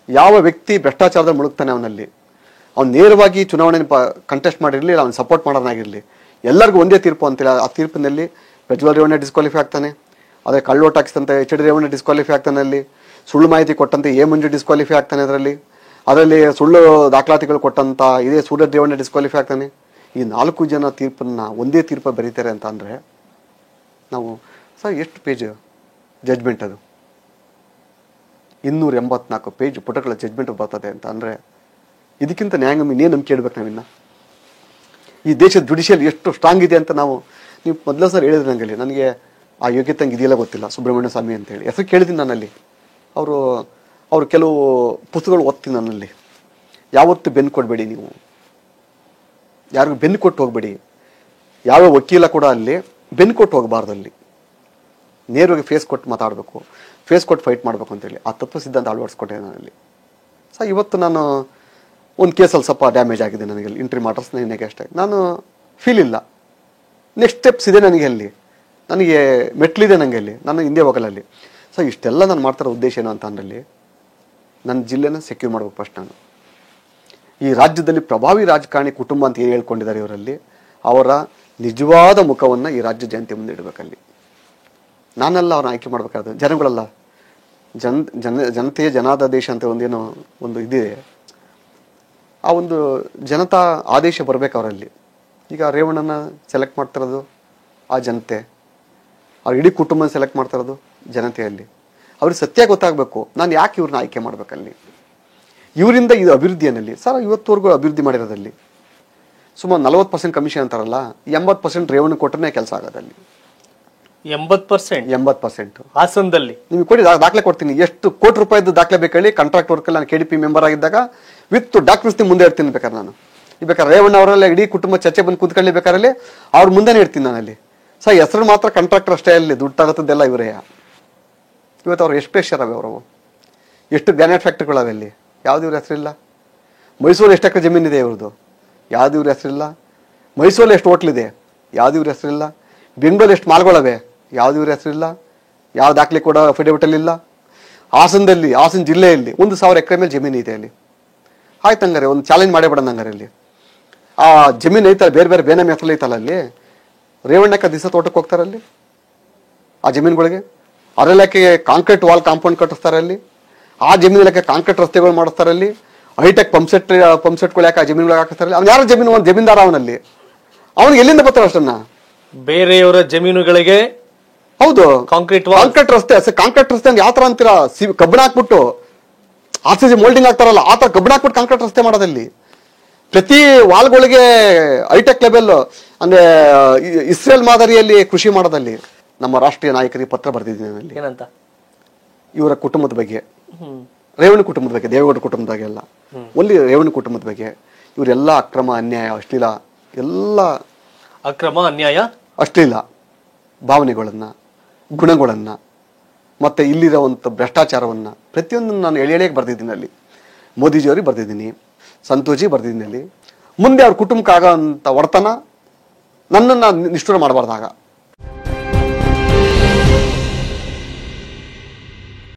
ಯಾವ ವ್ಯಕ್ತಿ ಭ್ರಷ್ಟಾಚಾರದ ಮುಳುಗ್ತಾನೆ ಅವನಲ್ಲಿ, ಅವ್ನು ನೇರವಾಗಿ ಚುನಾವಣೆ ಕಂಟೆಸ್ಟ್ ಮಾಡಿರಲಿ, ಅವ್ನು ಸಪೋರ್ಟ್ ಮಾಡೋನಾಗಿರಲಿ, ಎಲ್ಲರಿಗೂ ಒಂದೇ ತೀರ್ಪು ಅಂತಿಲ್ಲ. ಆ ತೀರ್ಪಿನಲ್ಲಿ ಪ್ರಜ್ವಲ್ ರೇವಣ್ಣ ಡಿಸ್ಕ್ವಾಲಿಫೈ ಆಗ್ತಾನೆ, ಅದೇ ಕಳ್ಳೋಟ್ ಹಾಕಿಸ್ತಂತೆ ಎಚ್ ಡಿ ರೇವಣ್ಣ ಡಿಸ್ಕ್ವಾಲಿಫೈ ಆಗ್ತಾನೆ, ಅಲ್ಲಿ ಸುಳ್ಳು ಮಾಹಿತಿ ಕೊಟ್ಟಂತೆ ಎ ಮಂಜು ಡಿಸ್ಕ್ವಾಲಿಫೈ ಆಗ್ತಾನೆ, ಅದರಲ್ಲಿ ಸುಳ್ಳು ದಾಖಲಾತಿಗಳು ಕೊಟ್ಟಂತ ಇದೇ ಸೂರ್ಯ ರೇವಣ್ಣ ಡಿಸ್ಕ್ವಾಲಿಫೈ ಆಗ್ತಾನೆ. ಈ 4 ಜನ ತೀರ್ಪನ್ನು ಒಂದೇ ತೀರ್ಪು ಬರೀತಾರೆ ಅಂತ ಅಂದರೆ ನಾವು ಸರ್ ಎಷ್ಟು ಪೇಜ್ ಜಡ್ಜ್ಮೆಂಟ್, ಅದು 284 ಪೇಜ್ ಪುಟಗಳ ಜಡ್ಜ್ಮೆಂಟ್ ಬರ್ತದೆ ಅಂತ ಅಂದರೆ ಇದಕ್ಕಿಂತ ನ್ಯಾಯಾಂಗ ಇನ್ನೇನು ನಂಬಿಕೆ ಇಡ್ಬೇಕು ನಾವಿನ್ನ? ಈ ದೇಶದ ಜುಡಿಷಿಯಲ್ ಎಷ್ಟು ಸ್ಟ್ರಾಂಗ್ ಇದೆ ಅಂತ ನೀವು ಮೊದಲ ಸರ್ ಹೇಳಿದ್ರೆ ನನಗೆ ಆ ಯೋಗ್ಯತೆ ಹಂಗೆ ಇದೆಯಲ್ಲ ಗೊತ್ತಿಲ್ಲ, ಸುಬ್ರಹ್ಮಣ್ಯ ಸ್ವಾಮಿ ಅಂತೇಳಿ ಹೆಸರು ಕೇಳಿದ್ದೀನಿ ನಾನಲ್ಲಿ. ಅವರು ಕೆಲವು ಪುಸ್ತಕಗಳು ಓದ್ತೀನಿ ನನ್ನಲ್ಲಿ. ಯಾವತ್ತು ಬೆನ್ನು ಕೊಡಬೇಡಿ, ನೀವು ಯಾರಿಗೂ ಬೆನ್ನು ಕೊಟ್ಟು ಹೋಗಬೇಡಿ, ಯಾವ ವಕೀಲ ಕೂಡ ಅಲ್ಲಿ ಬೆನ್ನು ಕೊಟ್ಟು ಹೋಗಬಾರ್ದು, ಅಲ್ಲಿ ನೇರವಾಗಿ ಫೇಸ್ ಕೊಟ್ಟು ಮಾತಾಡಬೇಕು, ಫೇಸ್ ಕೊಟ್ಟು ಫೈಟ್ ಮಾಡಬೇಕು ಅಂತೇಳಿ ಆ ತತ್ವ ಸಿದ್ಧಾಂತ ಅಳವಡಿಸ್ಕೊಟ್ಟೆ ನಾನಲ್ಲಿ. ಸರ್ ಇವತ್ತು ನಾನು ಒಂದು ಕೇಸಲ್ಲಿ ಸ್ವಲ್ಪ ಡ್ಯಾಮೇಜ್ ಆಗಿದೆ ನನಗೆ, ಇಂಟ್ರಿ ಮಾಟರ್ಸ್ ನನಗೆ ಅಷ್ಟೇ, ನಾನು ಫೀಲ್ ಇಲ್ಲ, ನೆಕ್ಸ್ಟ್ ಸ್ಟೆಪ್ಸ್ ಇದೆ ನನಗೆ, ಅಲ್ಲಿ ನನಗೆ ಮೆಟ್ಲಿದೆ ನನಗೆ, ಅಲ್ಲಿ ನಾನು ಹಿಂದೆ ಹೋಗಲ್ಲ ಅಲ್ಲಿ. ಸೊ ಇಷ್ಟೆಲ್ಲ ನಾನು ಮಾಡ್ತಾರೋ ಉದ್ದೇಶ ಏನು ಅಂತ ಅಂದಲ್ಲಿ ನನ್ನ ಜಿಲ್ಲೆನ ಸೆಕ್ಯೂರ್ ಮಾಡ್ಬೇಕು ಫಸ್ಟ್. ನಾನು ಈ ರಾಜ್ಯದಲ್ಲಿ ಪ್ರಭಾವಿ ರಾಜಕಾರಣಿ ಕುಟುಂಬ ಅಂತ ಏನು ಹೇಳ್ಕೊಂಡಿದ್ದಾರೆ ಇವರಲ್ಲಿ, ಅವರ ನಿಜವಾದ ಮುಖವನ್ನು ಈ ರಾಜ್ಯ ಜನತೆ ಮುಂದೆ ಇಡಬೇಕಲ್ಲಿ. ನಾನೆಲ್ಲ ಅವ್ರನ್ನ ಆಯ್ಕೆ ಮಾಡಬೇಕಾದ್ರೆ ಜನಗಳಲ್ಲ, ಜನತೆಯ ಜನಾದೇಶ ಅಂತ ಒಂದೇನೋ ಒಂದು ಇದಿದೆ, ಆ ಒಂದು ಜನತಾ ಆದೇಶ ಬರಬೇಕು ಅವರಲ್ಲಿ. ಈಗ ರೇವಣ್ಣನ ಸೆಲೆಕ್ಟ್ ಮಾಡ್ತಿರೋದು ಆ ಜನತೆ, ಅವ್ರ ಇಡೀ ಕುಟುಂಬನ ಸೆಲೆಕ್ಟ್ ಮಾಡ್ತಿರೋದು ಜನತೆಯಲ್ಲಿ. ಅವ್ರಿಗೆ ಸತ್ಯ ಗೊತ್ತಾಗಬೇಕು, ನಾನು ಯಾಕೆ ಇವ್ರನ್ನ ಆಯ್ಕೆ ಮಾಡಬೇಕಲ್ಲಿ, ಇವರಿಂದ ಇದು ಅಭಿವೃದ್ಧಿಯಲ್ಲಿ. ಸರ್ ಇವತ್ತುವರೆಗೂ ಅಭಿವೃದ್ಧಿ ಮಾಡಿರೋದಲ್ಲಿ ಸುಮಾರು 40% ಕಮಿಷನ್ ಅಂತಾರಲ್ಲ, 80% ರೇವಣ್ಣ ಕೊಟ್ಟರೆ ಕೆಲಸ ಆಗೋದಲ್ಲಿ. 80% ಹಾಸನದಲ್ಲಿ ನಿಮಗೆ ಕೊಡಿ, ದಾಖಲೆ ಕೊಡ್ತೀನಿ. ಎಷ್ಟು ಕೋಟಿ ರೂಪಾಯಿದ್ದು ದಾಖಲೆ ಬೇಕು ಹೇಳಿ? ಕಾಂಟ್ರಾಕ್ಟ್ ವರ್ಕಲ್ಲಿ ನಾನು KDP ಮೆಂಬರ್ ಆಗಿದ್ದಾಗ ವಿತ್ ಡಾಕ್ಯುಮೆಂಟ್ಸ್ ಮುಂದೆ ಇಡ್ತೀನಿ ಬೇಕಾದ್ರೆ ನಾನು. ಬೇಕಾದ್ರೆ ರೇವಣ್ಣ ಅವರೆಲ್ಲ ಇಡೀ ಕುಟುಂಬ ಚರ್ಚೆ ಬಂದು ಕೂತ್ಕೊಳ್ಳಿ ಬೇಕಾರಲ್ಲಿ ಅವ್ರ ಮುಂದೆನೇ ಇಡ್ತೀನಿ ನಾನಲ್ಲಿ. ಸರ್ ಹೆಸರು ಮಾತ್ರ ಕಾಂಟ್ರಾಕ್ಟರ್ ಅಷ್ಟೇ, ಅಲ್ಲಿ ದುಡ್ಡು ತಗೋತದ್ದೆಲ್ಲ ಇವರೇ. ಇವತ್ತು ಅವ್ರು ಎಷ್ಟು ಪ್ರೆಷರ್ ಅವೆ, ಅವರು ಎಷ್ಟು ಗ್ರಾನೈಟ್ ಫ್ಯಾಕ್ಟ್ರಿಗಳವೆ, ಅಲ್ಲಿ ಯಾವ್ದು ಇವ್ರ ಹೆಸರಿಲ್ಲ. ಮೈಸೂರು ಎಷ್ಟು ಎಕರೆ ಜಮೀನಿದೆ ಇವ್ರದ್ದು, ಯಾವ್ದು ಇವ್ರ ಹೆಸರಿಲ್ಲ. ಮೈಸೂರಲ್ಲಿ ಎಷ್ಟು ಹೋಟ್ಲಿದೆ, ಯಾವ್ದು ಇವ್ರ ಹೆಸರಿಲ್ಲ. ಬೆಂಗಳೂರಲ್ಲಿ ಎಷ್ಟು ಮಾಲ್ಗಳವೆ, ಯಾವ್ದು ಇವ್ರ ಹೆಸರಿಲ್ಲ. ಯಾವ ದಾಖಲೆ ಕೂಡ ಅಫಿಡೇವಿಟಲ್ಲಿ ಇಲ್ಲ. ಹಾಸನದಲ್ಲಿ, ಹಾಸನ ಜಿಲ್ಲೆಯಲ್ಲಿ 1000 ಎಕರೆ ಮೇಲೆ ಜಮೀನು ಇದೆ ಅಲ್ಲಿ. ಆಯ್ತು ಹಂಗಾರೆ ಒಂದು ಚಾಲೆಂಜ್ ಮಾಡೇ ಬಿಡೋಣ ಹಂಗಾರೆ. ಅಲ್ಲಿ ಆ ಜಮೀನು ಐತಲ್ಲ, ಬೇರೆ ಬೇರೆ ಬೇನಾಮಿ ಹೆಸರಲ್ಲಿ ಐತಲ್ಲ, ಅಲ್ಲಿ ರೇವಣ್ಣಕ್ಕೆ ದಿವಸ ತೋಟಕ್ಕೆ ಹೋಗ್ತಾರಲ್ಲಿ ಆ ಜಮೀನುಗಳಿಗೆ. ಅದರಲ್ಲಕ್ಕೆ ಕಾಂಕ್ರೀಟ್ ವಾಲ್ ಕಾಂಪೌಂಡ್ ಕಟ್ಟಿಸ್ತಾರೆ ಅಲ್ಲಿ. ಆ ಜಮೀನಕ್ಕೆ ಕಾಂಕ್ರೀಟ್ ರಸ್ತೆಗಳು ಮಾಡಿಸ್ತಾರೆ ಅಲ್ಲಿ. ಹೈಟೆಕ್ ಪಂಪ್ಸೆಟ್ಗಳು ಯಾಕೆ ಆ ಜಮೀನುಗಳಿಗೆ ಹಾಕಿಸ್ತಾರೆ. ಅವ್ನು ಯಾರ ಜಮೀನು, ಒಂದು ಜಮೀನ್ದಾರ ಅವನಲ್ಲಿ. ಅವನಿಗೆ ಎಲ್ಲಿಂದ ಬರ್ತಾರೆ ಅಷ್ಟನ್ನ? ಬೇರೆಯವರ ಜಮೀನುಗಳಿಗೆ. ಹೌದು, ಕಾಂಕ್ರೀಟ್ ರಸ್ತೆ. ಕಾಂಕ್ರೀಟ್ ರಸ್ತೆ ಅಂದ್ರೆ ಯಾವ ತರ ಅಂತೀರಾ? ಕಬ್ಬಣ ಹಾಕ್ಬಿಟ್ಟು RCC ಮೋಲ್ಡಿಂಗ್ ಆಗ್ತಾರಲ್ಲ, ಆ ತರ ಕಬ್ಬಣ ಹಾಕ್ಬಿಟ್ಟು ಕಾಂಕ್ರೀಟ್ ರಸ್ತೆ ಮಾಡೋದಲ್ಲಿ. ಪ್ರತಿ ವಾಲ್ಗಳಿಗೆ ಹೈಟೆಕ್ ಲೆವೆಲ್ ಅಂದ್ರೆ ಇಸ್ರೇಲ್ ಮಾದರಿಯಲ್ಲಿ ಕೃಷಿ ಮಾಡೋದಲ್ಲಿ. ನಮ್ಮ ರಾಷ್ಟ್ರೀಯ ನಾಯಕರಿಗೆ ಪತ್ರ ಬರೆದಿದ್ದೀನಿ ಅಲ್ಲಿ. ಏನಂತ? ಇವರ ಕುಟುಂಬದ ಬಗ್ಗೆ, ರೇವಣ್ಣ ಕುಟುಂಬದ ಬಗ್ಗೆ, ದೇವೇಗೌಡ ಕುಟುಂಬದ ಬಗ್ಗೆ ಎಲ್ಲ, ಒಲ್ಲಿ ರೇವಣ್ಣ ಕುಟುಂಬದ ಬಗ್ಗೆ. ಇವರೆಲ್ಲ ಅಕ್ರಮ, ಅನ್ಯಾಯ, ಅಶ್ಲೀಲ, ಎಲ್ಲ ಅಕ್ರಮ, ಅನ್ಯಾಯ, ಅಶ್ಲೀಲ ಭಾವನೆಗಳನ್ನ, ಗುಣಗಳನ್ನ, ಮತ್ತೆ ಇಲ್ಲಿರುವಂಥ ಭ್ರಷ್ಟಾಚಾರವನ್ನ ಪ್ರತಿಯೊಂದನ್ನು ನಾನು ಎಳೆಗೆ ಬರ್ದಿದ್ದೀನಿ ಅಲ್ಲಿ. ಮೋದಿಜಿಯವ್ರಿಗೆ ಬರ್ದಿದ್ದೀನಿ, ಸಂತೋಷಿ ಬರ್ದಿದ್ದೀನಿ ಅಲ್ಲಿ. ಮುಂದೆ ಅವ್ರ ಕುಟುಂಬಕ್ಕೆ ಆಗೋ ಅಂಥ ಒಡೆತನ ನನ್ನನ್ನು ನಿಷ್ಠುರ ಮಾಡಬಾರ್ದಾಗ